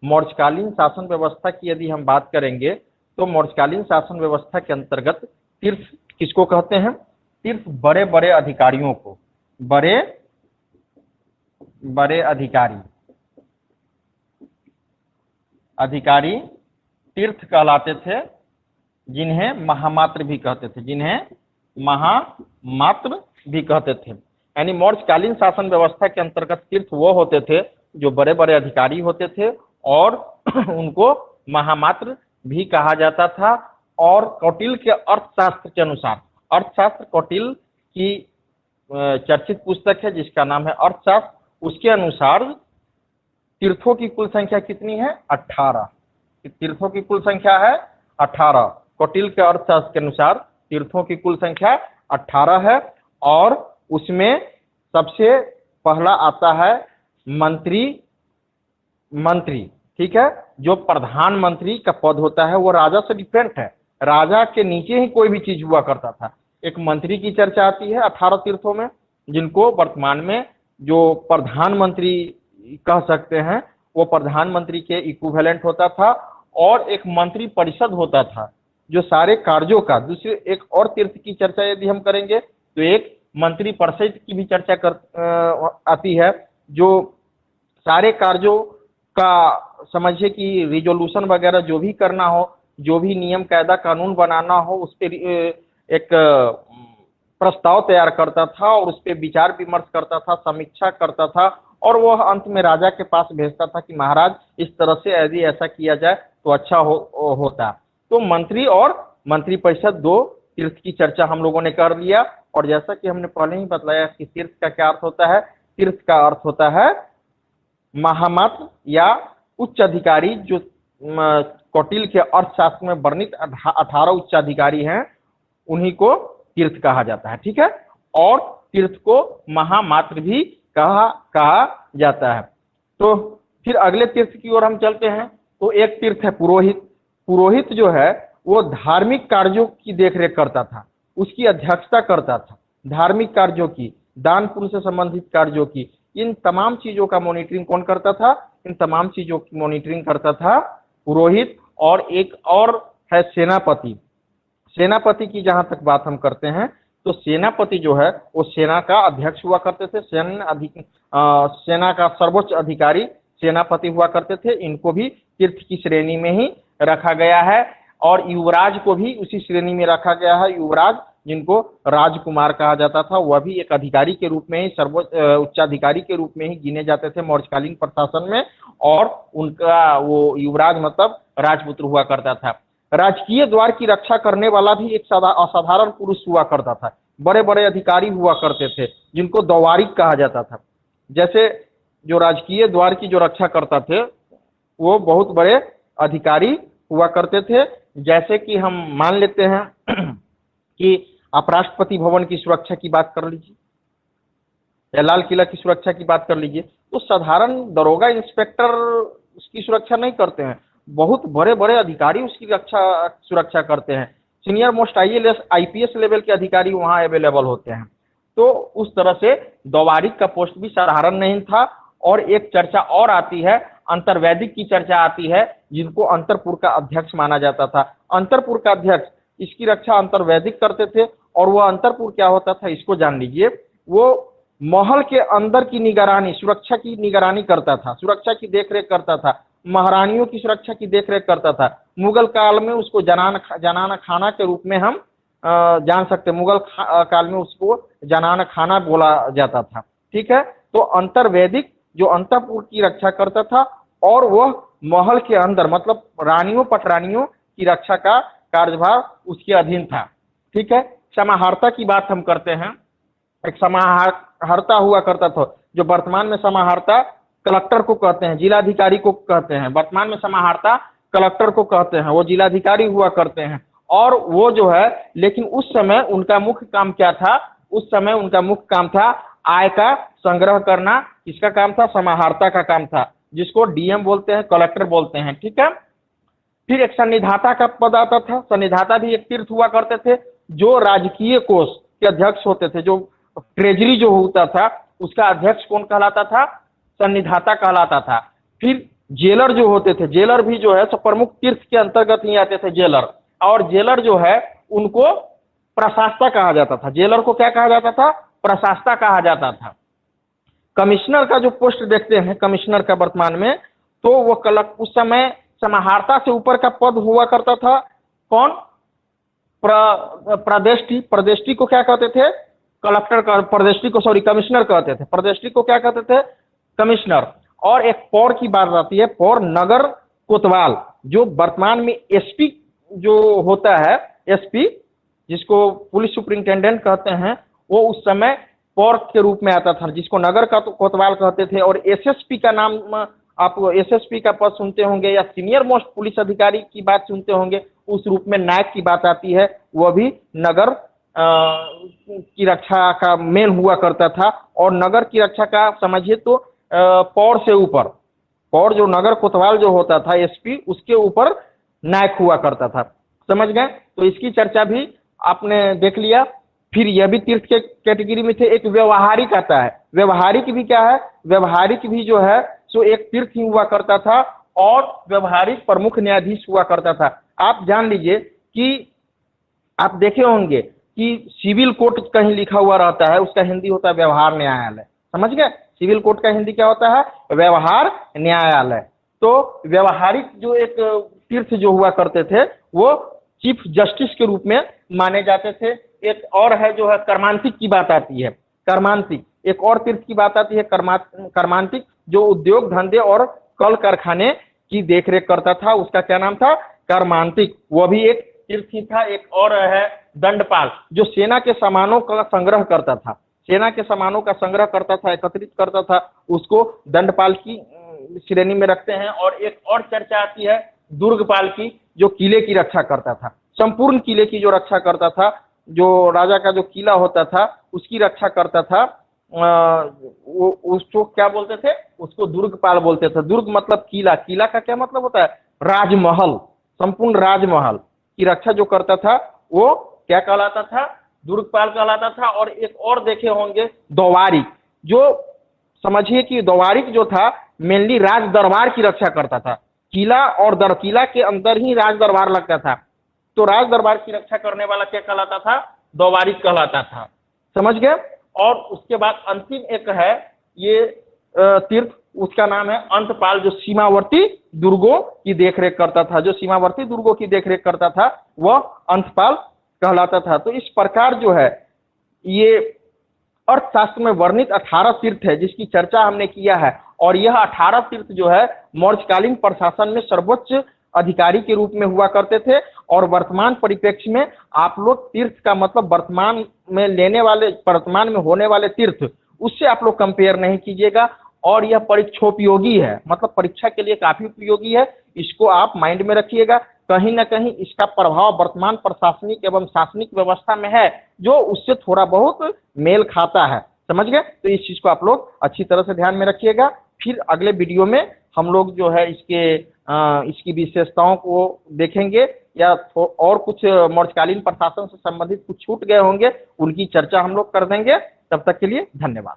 मौर्यकालीन शासन व्यवस्था की यदि हम बात करेंगे तो मौर्यकालीन शासन व्यवस्था के अंतर्गत तीर्थ किसको कहते हैं? तीर्थ बड़े बड़े अधिकारियों को, बड़े बड़े अधिकारी तीर्थ कहलाते थे, जिन्हें महामात्र भी कहते थे, जिन्हें महामात्र भी कहते थे। यानी मौर्यकालीन शासन व्यवस्था के अंतर्गत तीर्थ वो होते थे जो बड़े बड़े अधिकारी होते थे और उनको महामात्र भी कहा जाता था। और कौटिल्य के अर्थशास्त्र के अनुसार, अर्थशास्त्र कौटिल्य की चर्चित पुस्तक है जिसका नाम है अर्थशास्त्र, उसके अनुसार तीर्थों की कुल संख्या कितनी है? 18। तीर्थों की कुल संख्या है 18। कौटिल्य के अर्थशास्त्र के अनुसार तीर्थों की कुल संख्या 18 है और उसमें सबसे पहला आता है मंत्री, ठीक है। जो प्रधानमंत्री का पद होता है वो राजा से डिफरेंट है, राजा के नीचे ही कोई भी चीज हुआ करता था। एक मंत्री की चर्चा आती है 18 तीर्थों में, जिनको वर्तमान में जो प्रधानमंत्री कह सकते हैं, वो प्रधानमंत्री के इक्विवेलेंट होता था। और एक मंत्री परिषद होता था जो सारे कार्यों का, दूसरे एक और तीर्थ की चर्चा यदि हम करेंगे तो एक मंत्री परिषद की भी चर्चा आती है, जो सारे कार्यों का समझिए कि रिजोल्यूशन वगैरह जो भी करना हो, जो भी नियम कायदा कानून बनाना हो, उस पर एक प्रस्ताव तैयार करता था और उस पर विचार विमर्श करता था, समीक्षा करता था और वह अंत में राजा के पास भेजता था कि महाराज इस तरह से यदि ऐसा किया जाए तो अच्छा होता। तो मंत्री और मंत्री परिषद दो तीर्थ की चर्चा हम लोगों ने कर लिया। और जैसा कि हमने पहले ही बताया कि तीर्थ का क्या अर्थ होता है, तीर्थ का अर्थ होता है महामात्र या उच्च अधिकारी। जो कौटिल्य के अर्थशास्त्र में वर्णित 18 उच्च अधिकारी हैं उन्हीं को तीर्थ कहा जाता है, ठीक है। और तीर्थ को महामात्र भी कहा जाता है। तो फिर अगले तीर्थ की ओर हम चलते हैं। तो एक तीर्थ है पुरोहित। पुरोहित जो है वो धार्मिक कार्यों की देखरेख करता था, उसकी अध्यक्षता करता था, धार्मिक कार्यों की, दान पुण्य से संबंधित कार्यों की, इन तमाम चीजों का मॉनिटरिंग कौन करता था? इन तमाम चीजों की मॉनिटरिंग करता था पुरोहित। और एक और है सेनापति। सेनापति की जहां तक बात हम करते हैं तो सेनापति जो है वो सेना का अध्यक्ष हुआ करते थे, सेना का सर्वोच्च अधिकारी सेनापति हुआ करते थे। इनको भी तीर्थ की श्रेणी में ही रखा गया है। और युवराज को भी उसी श्रेणी में रखा गया है। युवराज जिनको राजकुमार कहा जाता था, वह भी एक अधिकारी के रूप में ही, सर्वोच्च उच्चाधिकारी के रूप में ही गिने जाते थे मौर्यकालीन प्रशासन में। और उनका वो युवराज मतलब राजपुत्र हुआ करता था। राजकीय द्वार की रक्षा करने वाला भी एक असाधारण पुरुष हुआ करता था। बड़े बड़े अधिकारी हुआ करते थे जिनको दवारिक कहा जाता था। जैसे जो राजकीय द्वार की जो रक्षा करता थे वो बहुत बड़े अधिकारी हुआ करते थे। जैसे कि हम मान लेते हैं कि आप राष्ट्रपति भवन की सुरक्षा की बात कर लीजिए या लाल किला की सुरक्षा की बात कर लीजिए, तो साधारण दरोगा इंस्पेक्टर उसकी सुरक्षा नहीं करते हैं, बहुत बड़े बड़े अधिकारी उसकी सुरक्षा करते हैं। सीनियर मोस्ट IPS लेवल के अधिकारी वहां अवेलेबल होते हैं। तो उस तरह से दवारिक का पोस्ट भी साधारण नहीं था। और एक चर्चा और आती है, अंतर्वैदिक की चर्चा आती है, जिनको अंतरपुर का अध्यक्ष माना जाता था। अंतरपुर का अध्यक्ष, इसकी रक्षा अंतर्वैदिक करते थे। और वह अंतरपुर क्या होता था इसको जान लीजिए, वो महल के अंदर की निगरानी, सुरक्षा की निगरानी करता था, सुरक्षा की देखरेख करता था, महारानियों की सुरक्षा की देखरेख करता था। मुगल काल में उसको जनाना खाना के रूप में हम जान सकते, मुगल काल में उसको जनाना खाना बोला जाता था, ठीक है। तो अंतर्वैदिक जो अंतपुर की रक्षा करता था और वह महल के अंदर मतलब रानियों पटरानियों की रक्षा का कार्यभार उसके अधीन था, ठीक है। समाहर्ता की बात हम करते हैं। एक समाहर्ता हुआ करता था, जो वर्तमान में समाहर्ता कलेक्टर को कहते हैं, जिलाधिकारी को कहते हैं। वर्तमान में समाहर्ता कलेक्टर को कहते हैं, वो जिलाधिकारी हुआ करते हैं। और वो जो है, लेकिन उस समय उनका मुख्य काम क्या था? उस समय उनका मुख्य काम था आय का संग्रह करना। किसका काम था? समाहर्ता का काम था, जिसको DM बोलते हैं, कलेक्टर बोलते हैं, ठीक है। फिर एक सन्निधाता का पद आता था। सन्निधाता भी एक तीर्थ हुआ करते थे, जो राजकीय कोष के अध्यक्ष होते थे। जो ट्रेजरी जो होता था उसका अध्यक्ष कौन कहलाता था? सन्निधाता कहलाता था। फिर जेलर जो होते थे, जेलर भी जो है सो प्रमुख तीर्थ के अंतर्गत ही आते थे जेलर। और जेलर जो है उनको प्रशासता कहा जाता था। जेलर को क्या कहा जाता था? प्रशासता कहा जाता था। कमिश्नर का जो पोस्ट देखते हैं, कमिश्नर का वर्तमान में, तो वो उस समय समाहर्ता से ऊपर का पद हुआ करता था। कौन? प्रदेष्टि। प्रदेष्टि को क्या कहते थे? कलेक्टर का। प्रदेष्टि को सॉरी कमिश्नर कहते थे। प्रदेष्टि को क्या कहते थे? कमिश्नर। और एक पौर की बात आती है, पौर नगर कोतवाल, जो वर्तमान में एसपी जो होता है, एसपी जिसको पुलिस सुपरिंटेंडेंट कहते हैं, वो उस समय पौर के रूप में आता था, जिसको नगर का कोतवाल कहते थे। और एसएसपी का नाम आप एसएसपी का पद सुनते होंगे, या सीनियर मोस्ट पुलिस अधिकारी की बात सुनते होंगे, उस रूप में नायक की बात आती है। वह भी नगर की रक्षा का मेन हुआ करता था। और नगर की रक्षा का समझिए तो पौर से ऊपर, पौर जो नगर कोतवाल जो होता था एसपी, उसके ऊपर नायक हुआ करता था। समझ गए? तो इसकी चर्चा भी आपने देख लिया। फिर यह भी तीर्थ के कैटेगरी में थे। एक व्यवहारिक आता है। व्यवहारिक भी क्या है? व्यवहारिक भी जो है सो एक तीर्थ ही हुआ करता था, और व्यवहारिक प्रमुख न्यायाधीश हुआ करता था। आप जान लीजिए कि आप देखे होंगे कि सिविल कोर्ट कहीं लिखा हुआ रहता है, उसका हिंदी होता है व्यवहार न्यायालय। समझ गए? सिविल कोर्ट का हिंदी क्या होता है? व्यवहार न्यायालय। तो व्यवहारिक जो एक तीर्थ जो हुआ करते थे, वो चीफ जस्टिस के रूप में माने जाते थे। एक और है जो है कर्मांतिक की बात आती है। कर्मांतिक एक और तीर्थ की बात आती है। कर्मांतिक जो उद्योग धंधे और कल कारखाने की देखरेख करता था, उसका क्या नाम था? कर्मांतिक। वह भी एक तीर्थ ही था। एक और है दंडपाल, जो सेना के सामानों का संग्रह करता था। सेना के सामानों का संग्रह करता था, एकत्रित करता था, उसको दंडपाल की श्रेणी में रखते हैं। और एक और चर्चा आती है दुर्गपाल की, जो किले की रक्षा करता था। संपूर्ण किले की जो रक्षा करता था, जो राजा का जो किला होता था उसकी रक्षा करता था। वो उसको क्या बोलते थे? उसको दुर्गपाल बोलते थे। दुर्ग मतलब किला, किला का क्या मतलब होता है? राजमहल। संपूर्ण राजमहल की रक्षा जो करता था वो क्या कहलाता था? दुर्गपाल कहलाता था। और एक और देखे होंगे दौवारिक, जो समझिए कि दौवारिक जो था मेनली राज दरबार की रक्षा करता था। किला और किला के अंदर ही राज दरबार लगता था, तो राज दरबार की रक्षा करने वाला क्या कहलाता था? दौवारिक कहलाता था। समझ गए? और उसके बाद अंतिम एक है ये तीर्थ, उसका नाम है अंतपाल, जो सीमावर्ती दुर्गों की देखरेख करता था। जो सीमावर्ती दुर्गों की देखरेख करता था वह अंतपाल कहलाता था। तो इस प्रकार जो है ये अर्थशास्त्र में वर्णित 18 तीर्थ है जिसकी चर्चा हमने किया है। और यह 18 तीर्थ जो है मौर्यकालीन प्रशासन में सर्वोच्च अधिकारी के रूप में हुआ करते थे। और वर्तमान परिप्रेक्ष्य में आप लोग तीर्थ का मतलब वर्तमान में लेने वाले, वर्तमान में होने वाले तीर्थ, उससे आप लोग कंपेयर नहीं कीजिएगा। और यह परीक्षोपयोगी है, मतलब परीक्षा के लिए काफी उपयोगी है। इसको आप माइंड में रखिएगा। कहीं ना कहीं इसका प्रभाव वर्तमान प्रशासनिक एवं शासनिक व्यवस्था में है, जो उससे थोड़ा बहुत मेल खाता है। समझ गए? तो इस चीज को आप लोग अच्छी तरह से ध्यान में रखिएगा। फिर अगले वीडियो में हम लोग जो है इसकी विशेषताओं को देखेंगे, या और कुछ मौर्यकालीन प्रशासन से संबंधित कुछ छूट गए होंगे, उनकी चर्चा हम लोग कर देंगे। तब तक के लिए धन्यवाद।